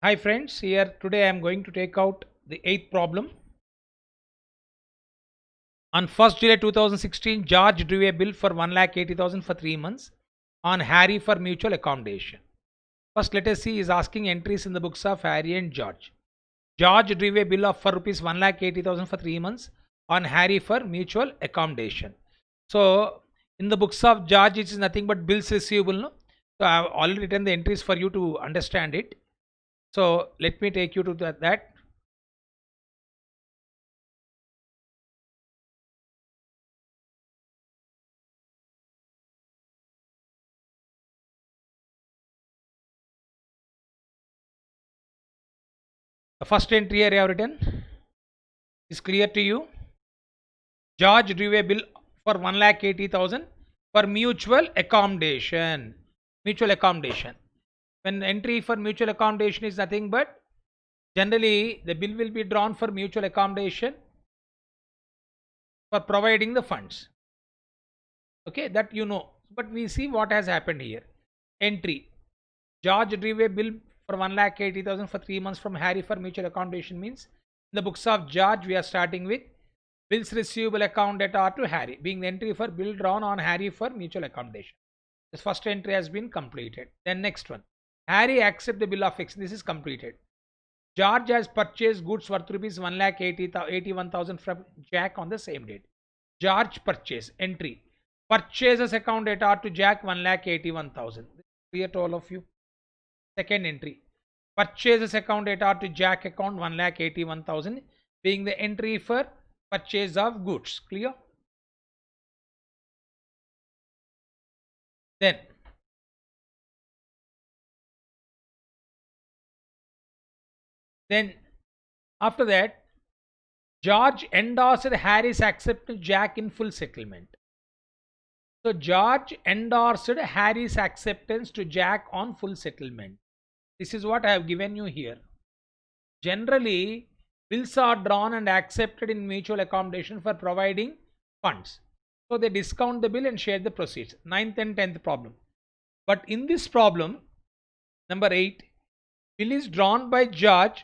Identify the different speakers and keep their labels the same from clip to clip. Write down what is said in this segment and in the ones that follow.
Speaker 1: Hi friends, here today I am going to take out the eighth problem. On 1st July 2016, George drew a bill for 1,80,000 for 3 months on Harry for mutual accommodation. First let us see is asking entries in the books of Harry and George. George drew a bill of for rupees 1,80,000 for 3 months on Harry for mutual accommodation. So in the books of George it is nothing but bills receivable. No? So I have already written the entries for you to understand it. So let me take you to that. The first entry here I have written is clear to you. George drew a bill for 1,80,000 for mutual accommodation. Mutual accommodation. When entry for mutual accommodation is nothing but generally the bill will be drawn for mutual accommodation for providing the funds. Okay, that you know. But we see what has happened here. Entry. George drew a bill for 1,80,000 for 3 months from Harry for mutual accommodation means in the books of George we are starting with bills receivable account that are to Harry being the entry for bill drawn on Harry for mutual accommodation. This first entry has been completed. Then next one. Harry accept the bill of exchange. This is completed. George has purchased goods worth rupees 1,81,000 from Jack on the same date. George purchase entry. Purchases account that are to Jack 1,81,000. Clear to all of you. Second entry. Purchases account that are to Jack account 1,81,000 being the entry for purchase of goods. Clear? Then after that George endorsed Harry's acceptance Jack in full settlement. So George endorsed Harry's acceptance to Jack on full settlement. This is what I have given you here. Generally, bills are drawn and accepted in mutual accommodation for providing funds. So they discount the bill and share the proceeds. 9th and 10th problem. But in this problem, number 8, bill is drawn by George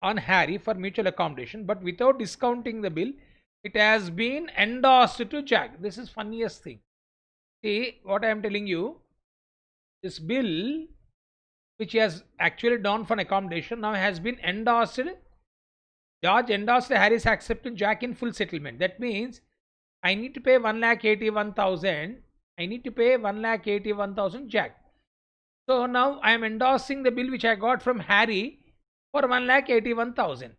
Speaker 1: on Harry for mutual accommodation, but without discounting the bill, it has been endorsed to Jack. This is funniest thing. See what I am telling you. This bill, which he has actually drawn for accommodation, now has been endorsed. George endorsed Harry's acceptance Jack in full settlement. That means I need to pay 1,81,000. I need to pay 1,81,000 Jack. So now I am endorsing the bill which I got from Harry for 1,81,000.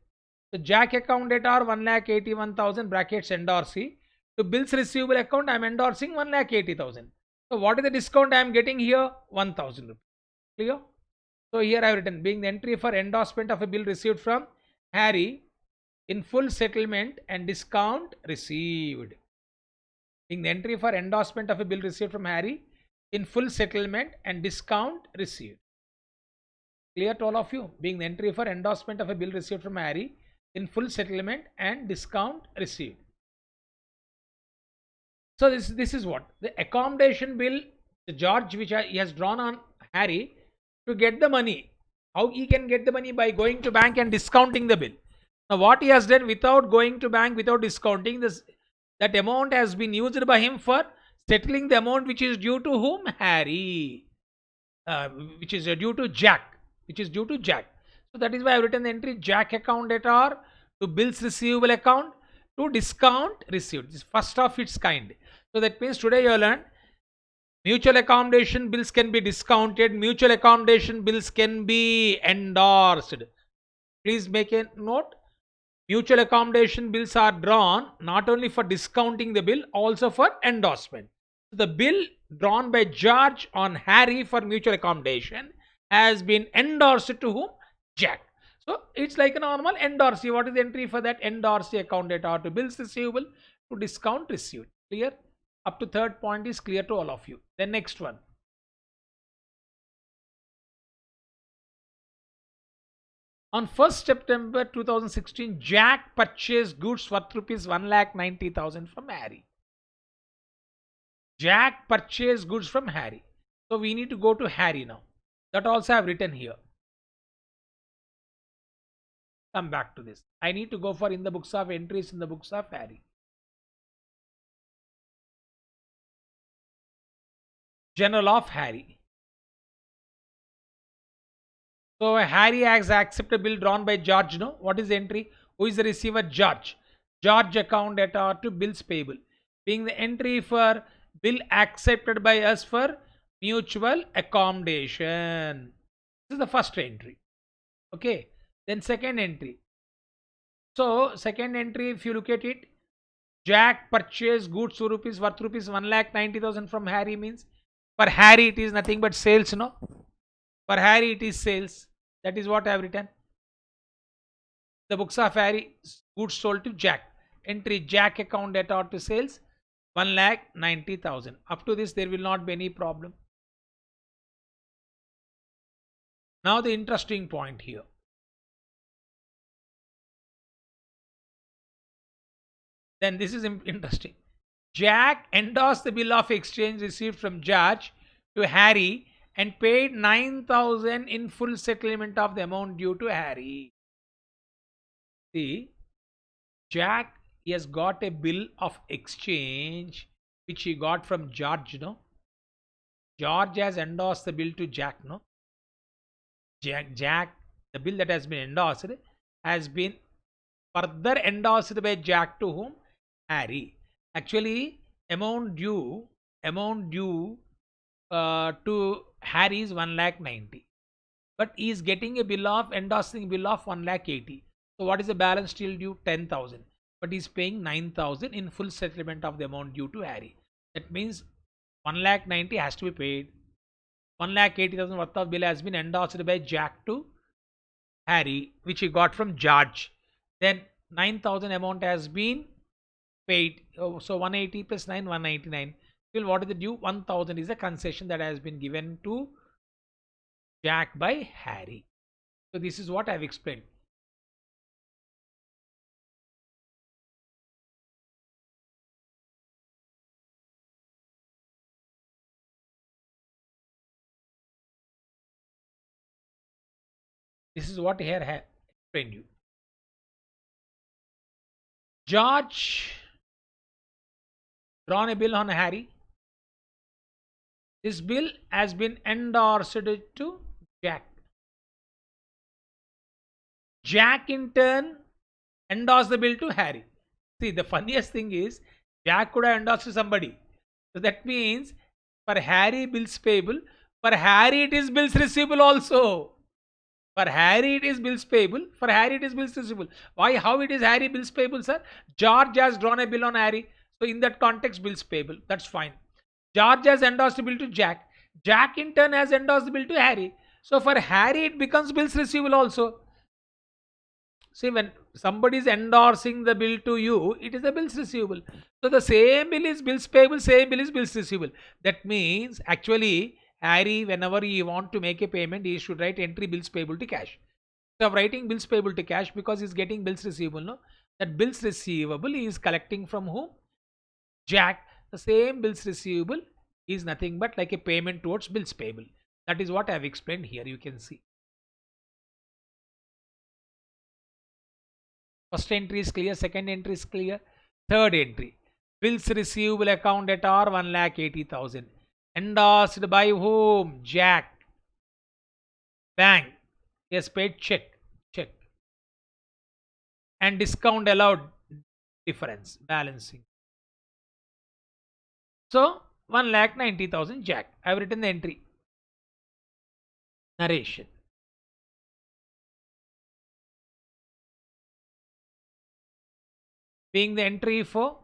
Speaker 1: So Jack account at are 1,81,000 brackets endorsee. To bills receivable account I am endorsing 1,80,000. So what is the discount I am getting here? 1,000 rupees. Clear? So here I have written being the entry for endorsement of a bill received from Harry in full settlement and discount received. Being the entry for endorsement of a bill received from Harry in full settlement and discount received. Clear to all of you? Being the entry for endorsement of a bill received from Harry in full settlement and discount received. So this is what the accommodation bill, the George which he has drawn on Harry to get the money. How he can get the money? By going to bank and discounting the bill. Now what he has done without going to bank, without discounting this, that amount has been used by him for settling the amount which is due to whom? Harry, which is due to Jack. Which is due to Jack. So that is why I have written the entry Jack account at R to bills receivable account to discount received. This is first of its kind. So that means today you learn mutual accommodation bills can be discounted, mutual accommodation bills can be endorsed. Please make a note. Mutual accommodation bills are drawn not only for discounting the bill, also for endorsement. The bill drawn by George on Harry for mutual accommodation has been endorsed to whom? Jack. So it's like a normal endorsee. What is the entry for that? Endorsee account at R to bills receivable to discount received. Clear? Up to third point is clear to all of you. Then next one. On 1st September 2016, Jack purchased goods worth rupees 1,90,000 from Harry. Jack purchased goods from Harry. So we need to go to Harry now. That also I have written here. come back to this. I need to go for in the books of entries in the books of Harry. Journal of Harry. So Harry has accepted a bill drawn by George. No, what is the entry? Who is the receiver? George. George account debtor to bills payable, being the entry for bill accepted by us for mutual accommodation. This is the first entry. Okay. Then second entry. So second entry, if you look at it, Jack purchased goods rupees worth rupees 1,90,000 from Harry, means for Harry it is nothing but sales. No, for Harry it is sales. That is what I have written. The books of Harry, goods sold to Jack. Entry Jack account debtor to sales 1,90,000. Up to this there will not be any problem. Now the interesting point here. Then this is interesting. Jack endorsed the bill of exchange received from George to Harry and paid 9,000 in full settlement of the amount due to Harry. See, Jack, he has got a bill of exchange which he got from George. No, George has endorsed the bill to Jack. No, Jack, the bill that has been endorsed has been further endorsed by Jack to whom? Harry. Actually, amount due to Harry is 1,90,000, but he is getting a bill of endorsing bill of 1,80,000. So what is the balance still due? 10,000. But he is paying 9,000 in full settlement of the amount due to Harry. That means 1,90,000 has to be paid. 1,80,000 worth of bill has been endorsed by Jack to Harry, which he got from George. Then 9,000 amount has been paid. So 180 plus 9, 199. Still, what is the due? 1,000 is a concession that has been given to Jack by Harry. So this is what I have explained. This is what here I have explained you. George drawn a bill on Harry. This bill has been endorsed to Jack. Jack in turn endorsed the bill to Harry. See, the funniest thing is Jack could have endorsed to somebody. So that means for Harry bills payable, for Harry it is bills receivable also. For Harry it is bills payable, for Harry it is bills receivable. Why? How it is Harry bills payable, sir? George has drawn a bill on Harry. So in that context, bills payable. That's fine. George has endorsed the bill to Jack. Jack in turn has endorsed the bill to Harry. So for Harry it becomes bills receivable also. See, when somebody is endorsing the bill to you, it is a bills receivable. So the same bill is bills payable, same bill is bills receivable. That means actually Harry, whenever he want to make a payment, he should write entry bills payable to cash. So writing bills payable to cash because he's getting bills receivable. No, that bills receivable he is collecting from whom? Jack. The same bills receivable is nothing but like a payment towards bills payable. That is what I have explained here. You can see. First entry is clear. Second entry is clear. Third entry. Bills receivable account at R 1,80,000. Endorsed by whom? Jack. Bank. Yes, paid check. Check. And discount allowed difference. Balancing. So 1,90,000 Jack. I have written the entry. Narration. Being the entry for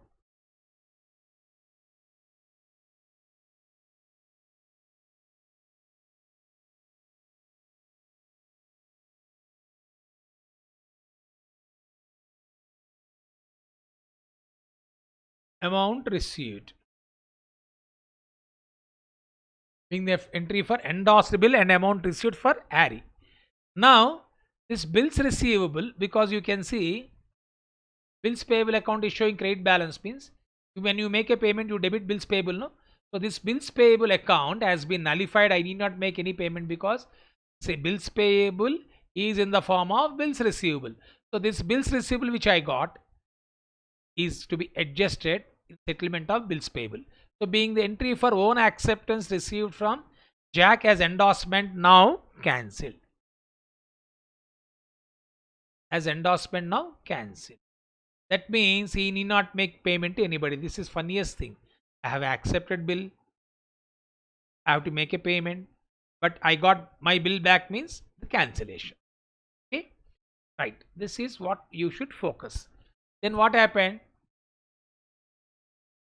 Speaker 1: amount received. Being the entry for endorsed bill and amount received for Harry. Now this bills receivable, because you can see bills payable account is showing credit balance, means when you make a payment you debit bills payable. No, so this bills payable account has been nullified. I need not make any payment because say bills payable is in the form of bills receivable. So this bills receivable which I got is to be adjusted in settlement of bills payable. So being the entry for own acceptance received from Jack as endorsement now cancelled. As endorsement now cancelled. That means he need not make payment to anybody. This is funniest thing. I have accepted bill. I have to make a payment. But I got my bill back means the cancellation. Okay. Right. This is what you should focus. Then what happened?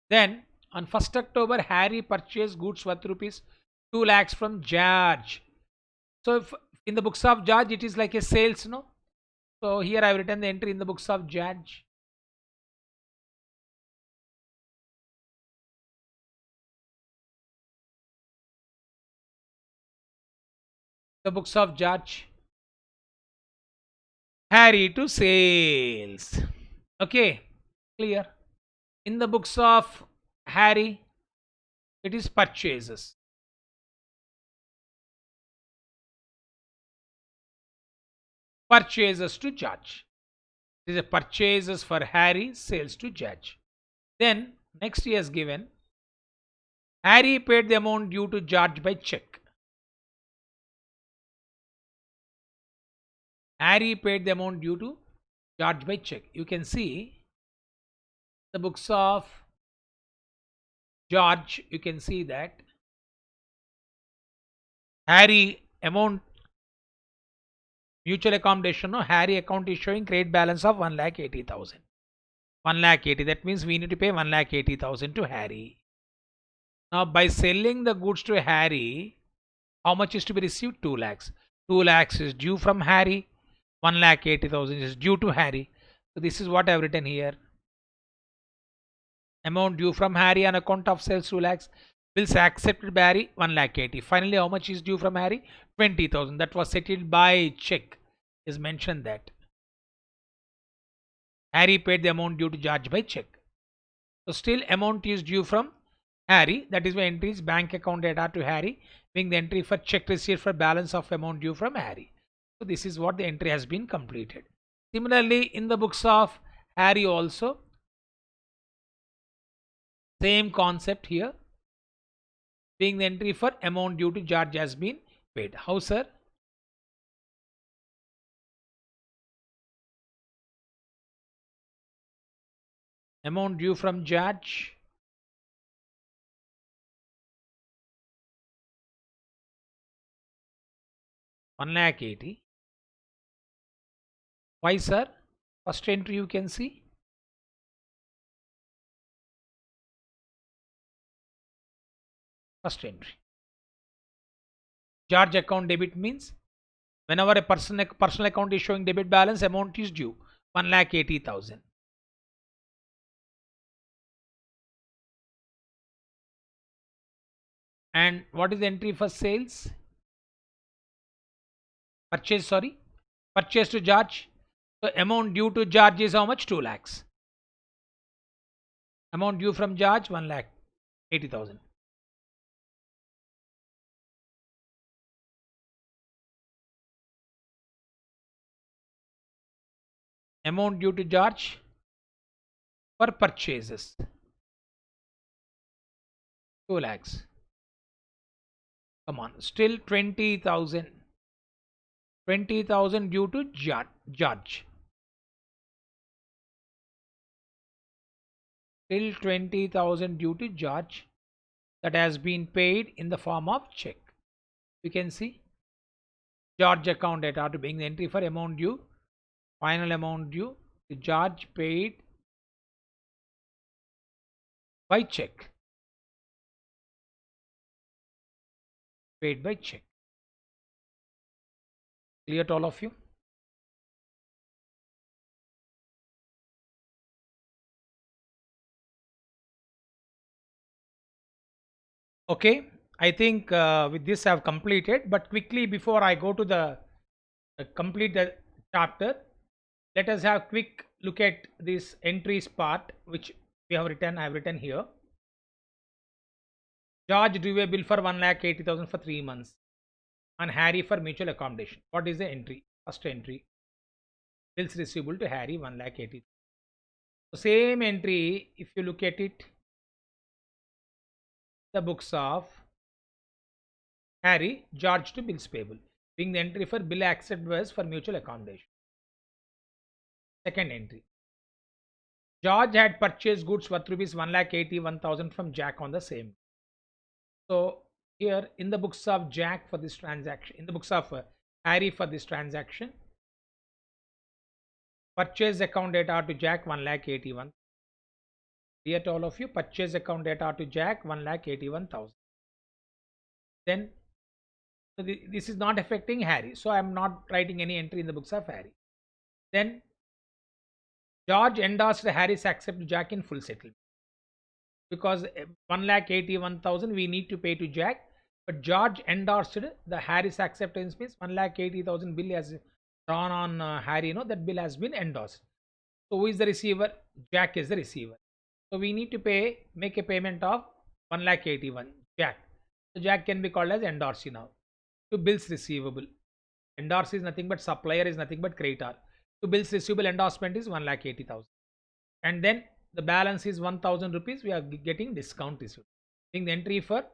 Speaker 1: Then on 1st October, Harry purchased goods worth rupees 2 lakhs from George. So if in the books of George, it is like a sales, no? So here I have written the entry in the books of George. The books of George. Harry to sales. Okay, clear. In the books of Harry, it is purchases. Purchases to George. It is a purchases for Harry, sales to George. Then next he has given Harry paid the amount due to George by check. Harry paid the amount due to George by check. You can see the books of George. You can see that Harry amount mutual accommodation. No, Harry account is showing credit balance of 1,80,000. 1,80,000. That means we need to pay 1,80,000 to Harry. Now by selling the goods to Harry, how much is to be received? 2 lakhs. 2 lakhs is due from Harry. 1,80,000 is due to Harry. So this is what I have written here. Amount due from Harry on account of sales 2 lakhs. Bills accepted by Harry 1,80,000. Finally, how much is due from Harry? 20,000. That was settled by check. Is mentioned that Harry paid the amount due to George by check. So still amount is due from Harry. That is why entry is bank account data to Harry, being the entry for check received for balance of amount due from Harry. So this is what the entry has been completed. Similarly, in the books of Harry also, same concept here, being the entry for amount due to George has been paid. How, sir? Amount due from George. $1,80,000. Why, sir? First entry you can see. First entry. George account debit means whenever a personal account is showing debit balance, amount is due 1,80,000. And what is the entry for sales? Purchase, sorry. Purchase to George. So amount due to George is how much? 2 lakhs. Amount due from George 1,80,000. Amount due to George for purchases 2 lakhs. Come on, still 20,000. 20,000 due to George. Still 20,000 due to George that has been paid in the form of check. You can see George account data to being the entry for amount due, final amount due to George paid by check. Paid by check. Clear to all of you? Okay, I think with this I have completed, but quickly before I go to the complete the chapter, let us have quick look at this entries part which we have written. I have written here. George drew a bill for 1,80,000 for 3 months and Harry for mutual accommodation. What is the entry? First entry. Bills receivable to Harry 1,80,000. So same entry, if you look at it, the books of Harry, George to bills payable, being the entry for bill accepted was for mutual accommodation. Second entry, George had purchased goods worth rupees 1,81,000 from Jack on the same. So here in the books of Jack for this transaction, in the books of Harry for this transaction, purchase account data to Jack 1,81,000. Here to all of you, purchase account data to Jack 1,81,000. Then so this is not affecting Harry, so I am not writing any entry in the books of Harry. Then George endorsed Harry's accept to Jack in full settlement, because 1,81,000 we need to pay to Jack, but George endorsed the Harry's acceptance, means 1,80,000 bill has drawn on Harry, that bill has been endorsed. So who is the receiver? Jack is the receiver. So we need to make a payment of 1,81,000 Jack. So Jack can be called as endorsee now. To bills receivable, endorsee is nothing but supplier, is nothing but creditor. To bills receivable, endorsement is 1,80,000, and then the balance is 1,000 rupees. We are getting discount received, being the entry for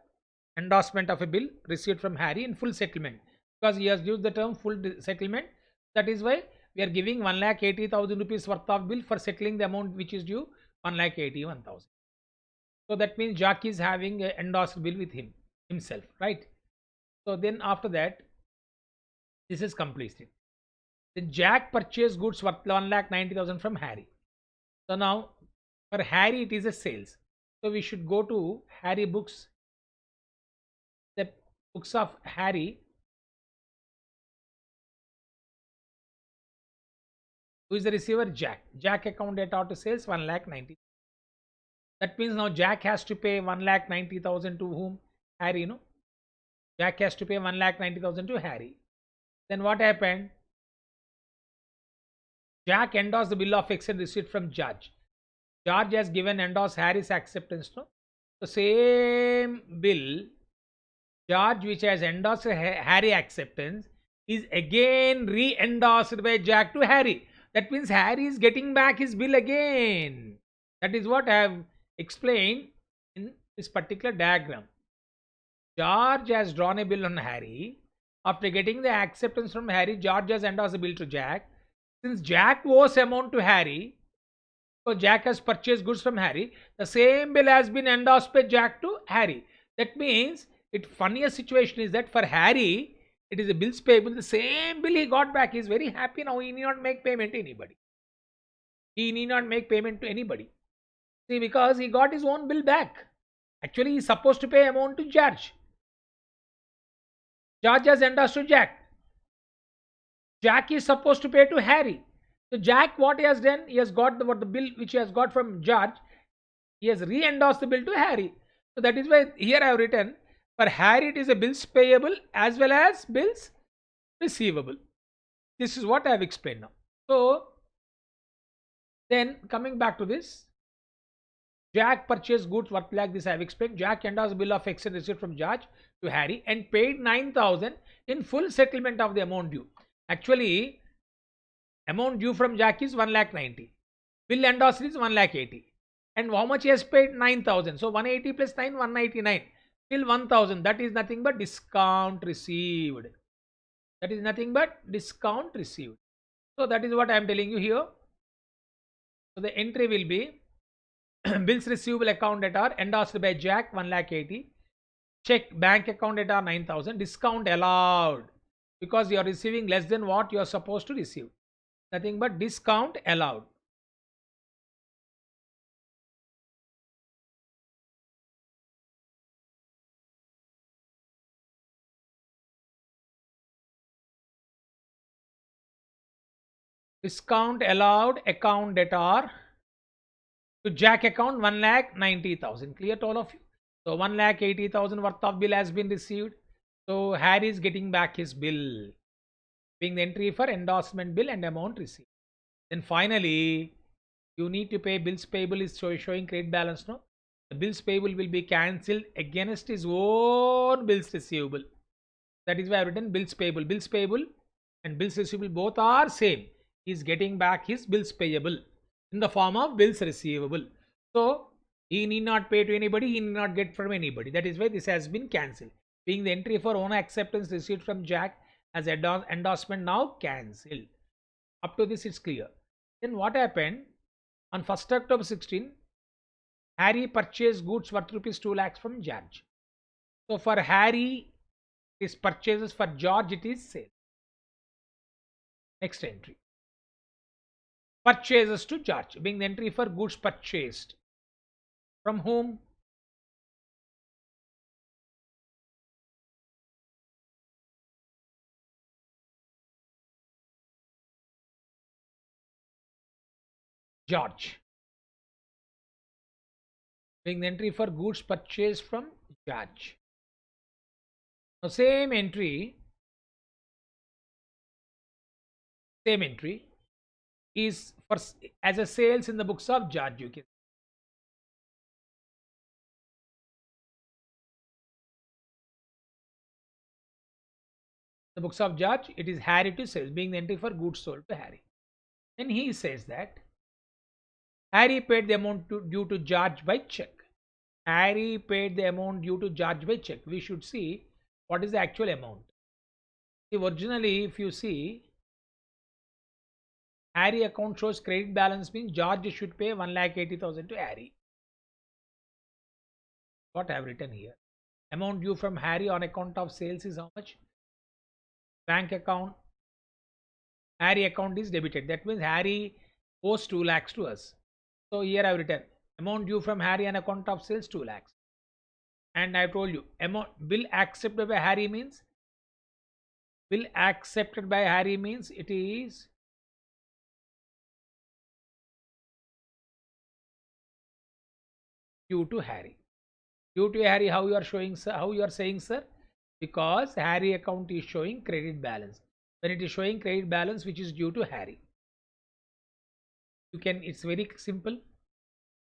Speaker 1: endorsement of a bill received from Harry in full settlement, because he has used the term full settlement. That is why we are giving 1,80,000 rupees worth of bill for settling the amount which is due 1,81,000. So that means Jack is having an endorsed bill with himself, right? So then after that, this is completed. Then Jack purchased goods worth 1,90,000 from Harry. So now for Harry it is a sales. So we should go to Harry books, the books of Harry. Who is the receiver? Jack. Jack account data to sales 1,90,000. That means now Jack has to pay 1,90,000 to whom? Harry, Jack has to pay 1,90,000 to Harry. Then what happened? Jack endorsed the bill of exchange received from George. George has given endorsed Harry's acceptance. The same bill, George, which has endorsed Harry acceptance, is again re-endorsed by Jack to Harry. That means Harry is getting back his bill again. That is what I have explained in this particular diagram. George has drawn a bill on Harry. After getting the acceptance from Harry, George has endorsed the bill to Jack. Since Jack owes amount to Harry, so Jack has purchased goods from Harry, the same bill has been endorsed by Jack to Harry. That means, funniest situation is that for Harry, it is a bills payable. The same bill he got back. He is very happy now. He need not make payment to anybody. He need not make payment to anybody. See, because he got his own bill back. Actually, he is supposed to pay amount to George. George has endorsed to Jack. Jack is supposed to pay to Harry. So Jack, what he has done, he has got the bill which he has got from George. He has re-endorsed the bill to Harry. So that is why here I have written, for Harry it is a bills payable as well as bills receivable. This is what I have explained now. So then coming back to this, Jack purchased goods worth like this I have explained. Jack endorsed bill of exchange received from George to Harry and paid 9,000 in full settlement of the amount due. Actually, amount due from Jack is 1,90,000. Bill endorsed is 1,80,000. And how much he has paid? 9,000. So 180 plus 9, 199. Still 1,000. That is nothing but discount received. That is nothing but discount received. So that is what I am telling you here. So the entry will be bills receivable account data endorsed by Jack 1,80,000. Check bank account data 9,000. Discount allowed, because you are receiving less than what you are supposed to receive. Nothing but discount allowed. Discount allowed account data to Jack account 1,90,000. Clear to all of you? So 1,80,000 worth of bill has been received. So Harry is getting back his bill, being the entry for endorsement bill and amount received. Then finally, you need to pay bills payable is showing credit balance. No, the bills payable will be cancelled against his own bills receivable. That is why I have written bills payable. Bills payable and bills receivable both are same. He is getting back his bills payable in the form of bills receivable. So he need not pay to anybody, he need not get from anybody. That is why this has been cancelled. Being the entry for owner acceptance received from Jack as endorsement now cancelled. Up to this it's clear. Then what happened? On 1st October 16, Harry purchased goods worth rupees 2 lakhs from George. So for Harry, his purchases, for George it is sale. Next entry. Purchases to George, being the entry for goods purchased. From whom? George. Being the entry for goods purchased from George. Now same entry is for as a sales in the books of George. You can the books of George, it is Harry to sales, being the entry for goods sold to Harry. Then he says that Harry paid the amount due to George by check. Harry paid the amount due to George by check. We should see what is the actual amount. See, originally, if you see, Harry account shows credit balance, means George should pay 1,80,000 to Harry. What I have written here. Amount due from Harry on account of sales is how much? Bank account. Harry account is debited. That means Harry owes 2 lakhs to us. So here I have written amount due from Harry on account of sales 2 lakhs. And I told you amount bill accepted by Harry means it is due to Harry. Due to Harry, how you are showing, sir? How you are saying, sir? Because Harry account is showing credit balance. When it is showing credit balance which is due to Harry, you can, it's very simple.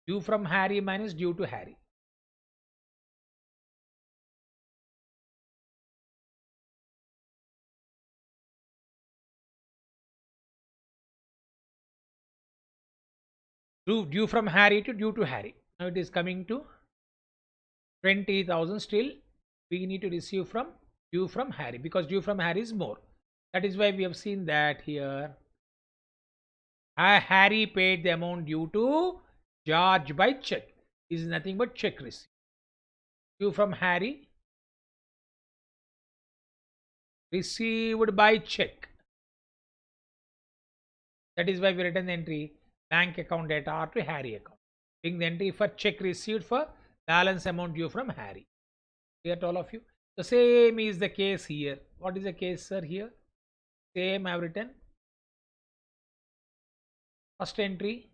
Speaker 1: Due from Harry minus due to Harry. Due from Harry to due to Harry. Now it is coming to 20,000. Still we need to receive from due from Harry, because due from Harry is more. That is why we have seen that here Harry paid the amount due to George by check. This is nothing but check receipt. Due from Harry received by check. That is why we written the entry bank account data or to Harry account. Being the entry for check received for balance amount due from Harry. Clear to all of you? The same is the case here. What is the case, sir? Here same I have written. First entry,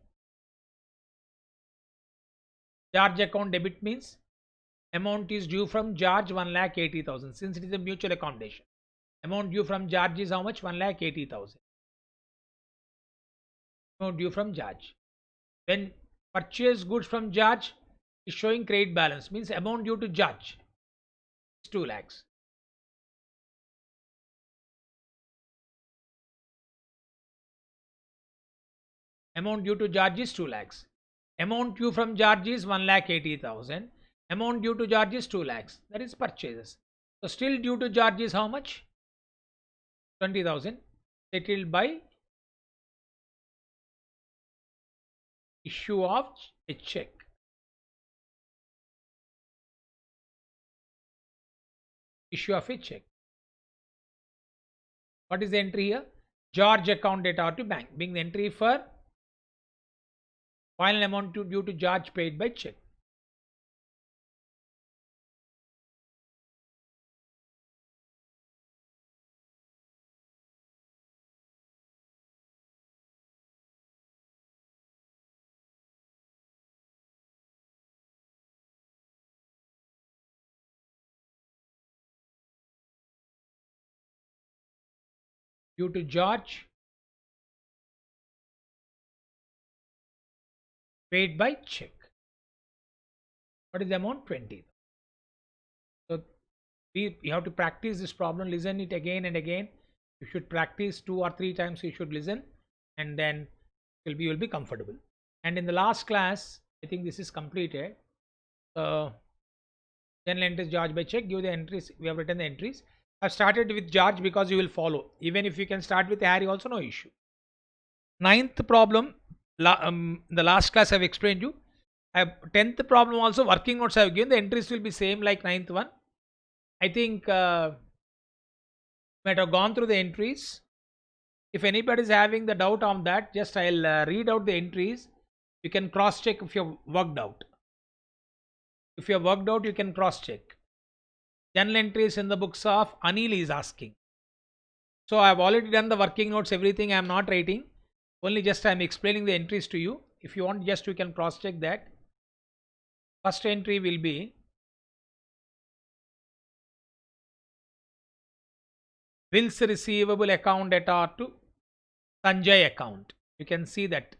Speaker 1: George account debit means amount is due from George 1,80,000. Since it is a mutual accommodation, amount due from George is how much? 1,80,000. Amount due from George. When purchase goods from George is showing credit balance, means amount due to George is 2 lakhs. Amount due to George is 2 lakhs. Amount due from George is 1,80,000. Amount due to George is 2 lakhs. That is purchases. So still due to George is how much? 20,000 settled by issue of a check. Issue of a check. What is the entry here? George account data to bank, being the entry for final amount due to George paid by check. Due to George paid by check. What is the amount? 20. So you have to practice this problem. Listen it again and again. You should practice 2 or 3 times. You should listen. and then you will be comfortable. And in the last class, I think this is completed. General entries, George by check, give the entries. We have written the entries. I've started with George because you will follow. Even if you can start with Harry also, no issue. Ninth problem, the last class I've explained you. 10th problem also, working notes I have given. The entries will be same like 9th one. I think might have gone through the entries. If anybody is having the doubt on that, just I'll read out the entries. You can cross check if you've worked out. If you have worked out, you can cross check. Journal entries in the books of Anil is asking. So I have already done the working notes, everything I am not writing. Only just I am explaining the entries to you. If you want, just you can cross check that. First entry will be bills receivable account data to Sanjay account. You can see that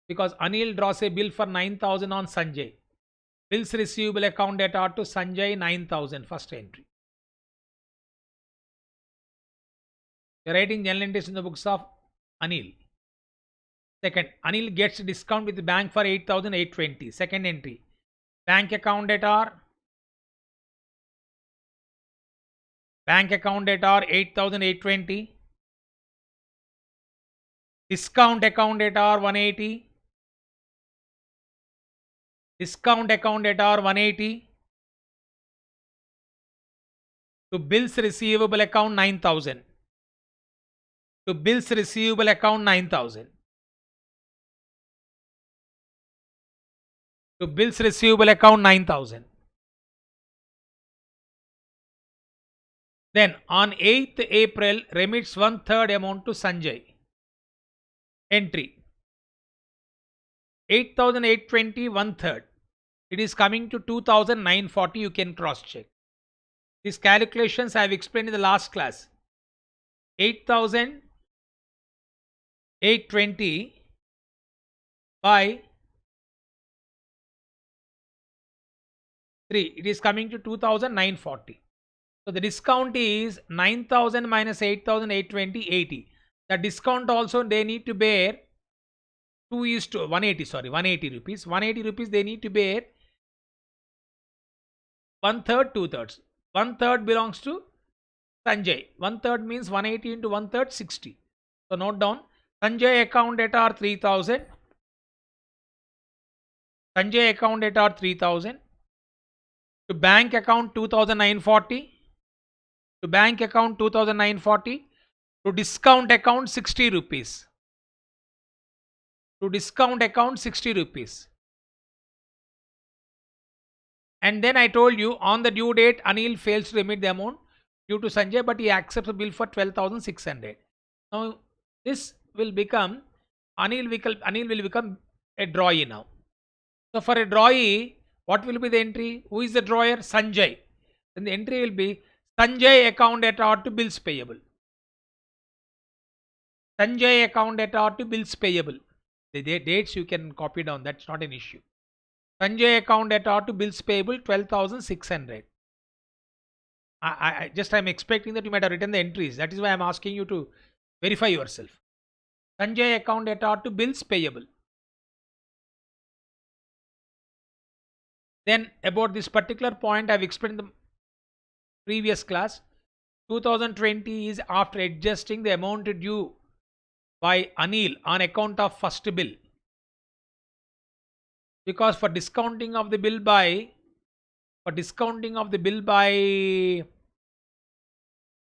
Speaker 1: because Anil draws a bill for 9,000 on Sanjay. Bills receivable account data to Sanjay 9,000. First entry. You are writing journal entries in the books of Anil. Second, Anil gets discount with the bank for 8,820. Second entry. Bank account data. Bank account data 8,820. Discount account data 180. Discount account data 180. To bills receivable account 9,000. To bills receivable account 9,000. To bills receivable account 9,000. Then on 8th April remits 1/3 amount to Sanjay. Entry 8,820 1/3. It is coming to 2,940. You can cross check. These calculations I have explained in the last class. 8,820 by 3. It is coming to 2,940. So the discount is 9,000 minus 8,820, 80. The discount also they need to bear 180, sorry, 180 rupees. 180 rupees they need to bear 1/3, 2/3. 1/3 belongs to Sanjay. 1/3 means 180 into 1/3, 60. So note down. Sanjay account data 3,000. Sanjay account data 3,000. To bank account 2,940. To bank account 2,940. To discount account 60 rupees. To discount account 60 rupees. And then I told you on the due date Anil fails to remit the amount due to Sanjay, but he accepts a bill for 12,600. Now this will become Anil will become a drawee now. So for a drawee, what will be the entry? Who is the drawer? Sanjay. Then the entry will be Sanjay account data to bills payable. Sanjay account data to bills payable. The dates you can copy down. That's not an issue. Sanjay account data to bills payable 12,600. I'm expecting that you might have written the entries. That is why I'm asking you to verify yourself. Sanjay account data to bills payable. Then about this particular point I've explained in the previous class. 2020 is after adjusting the amount due by Anil on account of first bill. Because for discounting of the bill by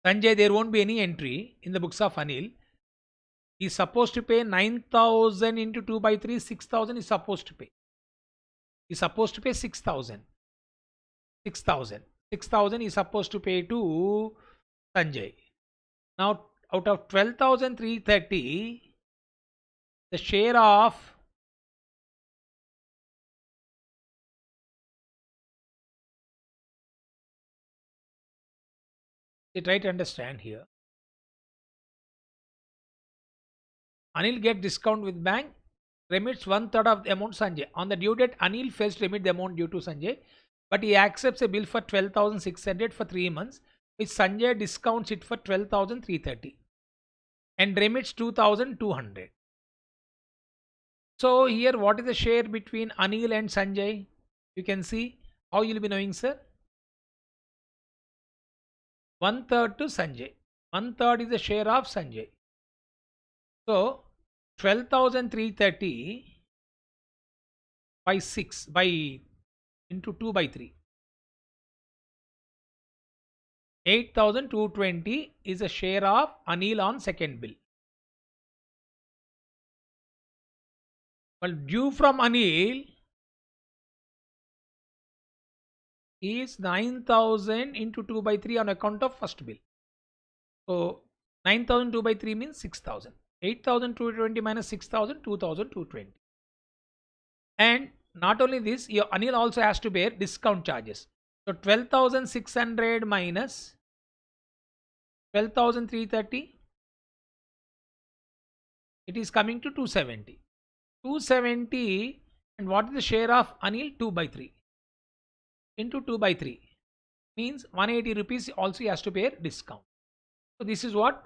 Speaker 1: Sanjay, there won't be any entry in the books of Anil. He is supposed to pay 9,000 into 2 by 3, 6,000 is supposed to pay. He is supposed to pay 6,000. 6,000 is supposed to pay to Sanjay. Now out of 12,330, the share of try to understand here. Anil get discount with bank, remits 1/3 of the amount Sanjay. On the due date, Anil fails to remit the amount due to Sanjay, but he accepts a bill for 12,600 for 3 months, which Sanjay discounts it for 12,330. and remits 2200. So here what is the share between Anil and Sanjay? You can see how you will be knowing, sir. 1/3 to Sanjay. 1/3 is the share of Sanjay. So 12,330 by 6 by into 2 by 3. 8,220 is a share of Anil on second bill. Well, due from Anil is 9,000 into 2 by 3 on account of first bill. So 9,000 2 by 3 means 6,000. 8,220 minus 6,000, 2,220. And not only this, your Anil also has to bear discount charges. So 12,600 minus 12,330, it is coming to 270. 270, and what is the share of Anil? 2 by 3 into 2 by 3 means 180 rupees also he has to bear discount. So this is what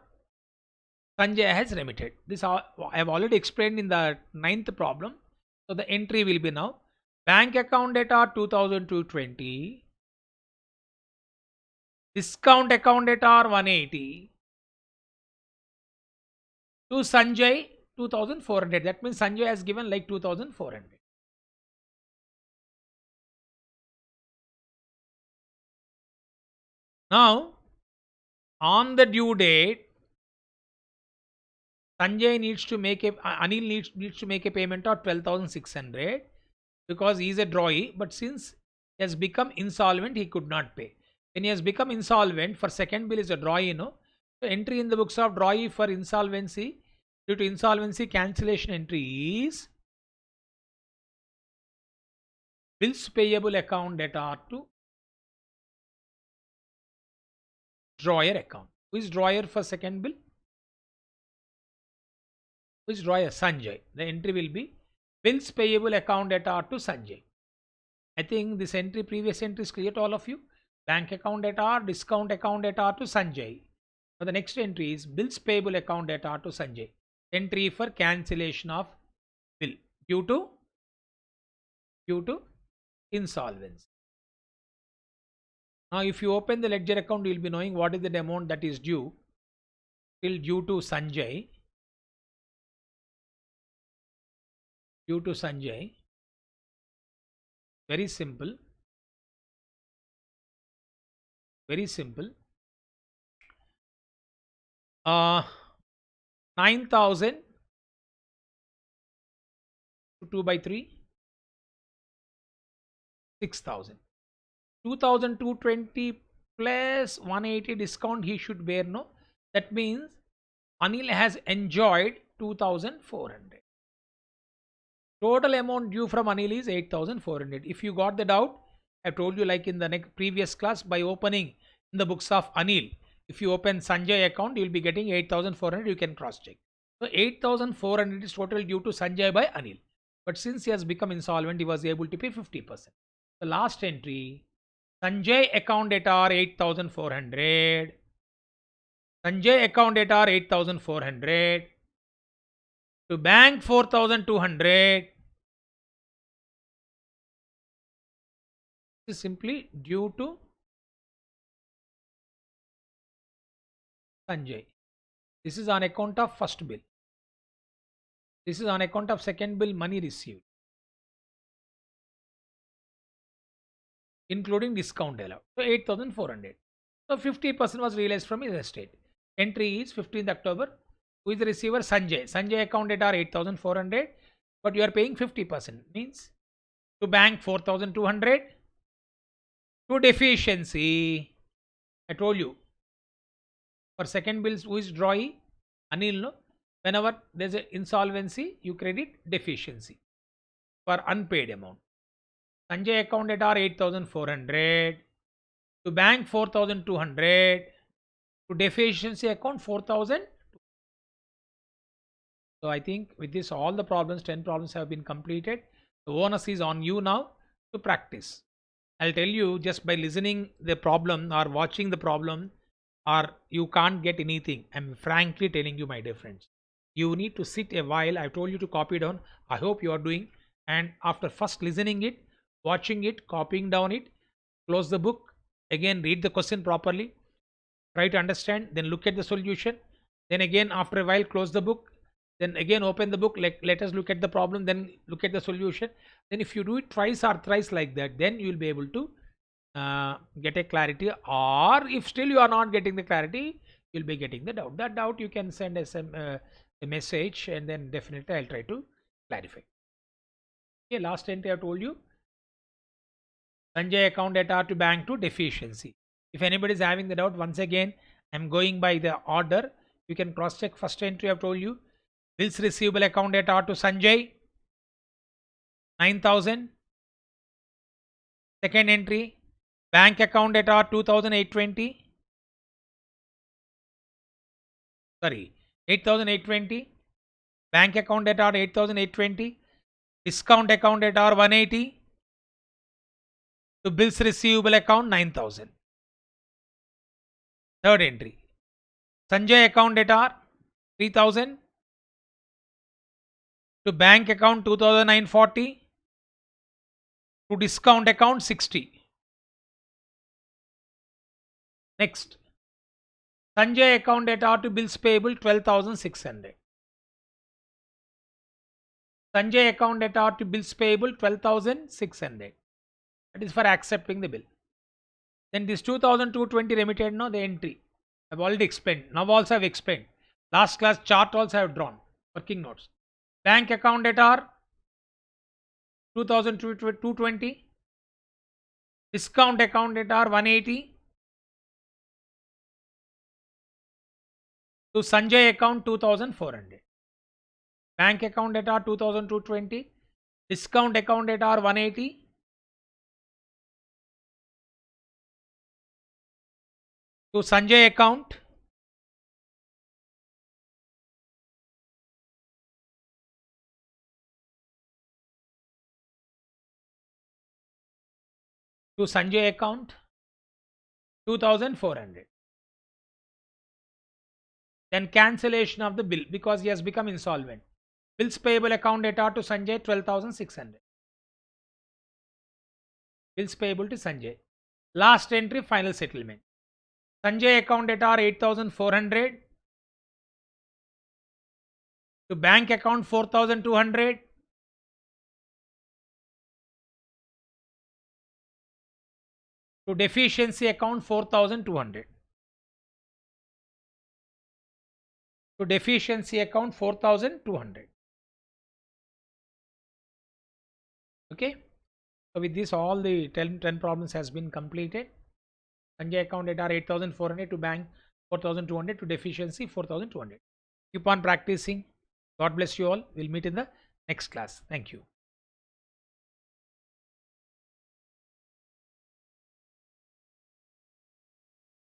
Speaker 1: Sanjay has remitted. This I have already explained in the 9th problem. So the entry will be now bank account data 2,220, discount account data 180, to Sanjay 2,400. That means Sanjay has given like 2,400. Now on the due date, Sanjay needs to make a Anil needs to make a payment of 12,600 because he is a drawee, but since he has become insolvent, he could not pay. When he has become insolvent, for second bill is a drawee, no? So entry in the books of drawee for insolvency, due to insolvency cancellation entry is bills payable account data to drawer account. Who is drawer for second bill? Who is drawer? Sanjay. The entry will be bills payable account data to Sanjay. I think this entry, previous entry is clear to all of you. Bank account data, discount account data to Sanjay. Now the next entry is bills payable account data to Sanjay. Entry for cancellation of bill due to insolvency. Now if you open the ledger account, you will be knowing what is the amount that is due till due to Sanjay. Due to Sanjay. Very simple. Very simple. 9,000 to 2 by 3, 6,000. 2,220 plus 180 discount he should bear, no? That means Anil has enjoyed 2,400. Total amount due from Anil is 8,400. If you got the doubt, I told you like in the next previous class, by opening in the books of Anil, if you open Sanjay account, you will be getting 8,400. You can cross check. So 8,400 is total due to Sanjay by Anil. But since he has become insolvent, he was able to pay 50%. The last entry, Sanjay account data 8,400. Sanjay account data 8,400. To bank 4,200. This is simply due to Sanjay. This is on account of first bill. This is on account of second bill money received, including discount allowed. So 8,400. So 50% was realized from his estate. Entry is 15th October. Who is the receiver? Sanjay. Sanjay account data are 8,400, but you are paying 50%. Means to bank 4,200. To deficiency, I told you, for second bills, who is drawee? Anil, no? Whenever there is an insolvency, you credit deficiency for unpaid amount. Sanjay account data are 8,400. To bank 4,200. To deficiency account 4,000. So I think with this, all the problems, 10 problems have been completed. The onus is on you now to practice. I'll tell you, just by listening the problem or watching the problem, or you can't get anything. I'm frankly telling you, my dear friends. You need to sit a while. I told you to copy down. I hope you are doing. And after first listening it, watching it, copying down it, close the book. Again, read the question properly. Try to understand. Then look at the solution. Then again, after a while, close the book. Then again, open the book. Let us look at the problem. Then look at the solution. Then if you do it twice or thrice like that, then you will be able to get a clarity. Or if still you are not getting the clarity, you'll be getting the doubt. That doubt you can send us a message, and then definitely I'll try to clarify. Okay, last entry I told you, Sanjay account data to bank to deficiency. If anybody is having the doubt, once again I'm going by the order. You can cross check. First entry I've told you, bills receivable account data to Sanjay 9,000. Second entry, bank account data 2,820. Sorry, 8,820. Bank account data 8,820. Discount account data 180. To bills receivable account 9,000. Third entry, Sanjay account data 3,000. To bank account 2,940. To discount account 60. Next, Sanjay account data to bills payable 12,600. Sanjay account data to bills payable 12,600. That is for accepting the bill. Then this 2,220 remitted, no, the entry I've already explained. Now also I've explained. Last class chart also I have drawn. Working notes. Bank account data 2,220. Discount account data 180. To Sanjay account 2,400. Bank account data 2,220. Discount account data 180. To Sanjay account to Sanjay account 2,400. Then cancellation of the bill because he has become insolvent. Bills payable account data to Sanjay 12,600. Bills payable to Sanjay. Last entry, final settlement. Sanjay account data 8,400. To bank account 4,200. To deficiency account 4,200. To deficiency account 4,200. Okay. So with this, all the 10 problems has been completed. Sanjay account data 8,400. To bank 4,200. To deficiency 4,200. Keep on practicing. God bless you all. We'll meet in the next class. Thank you.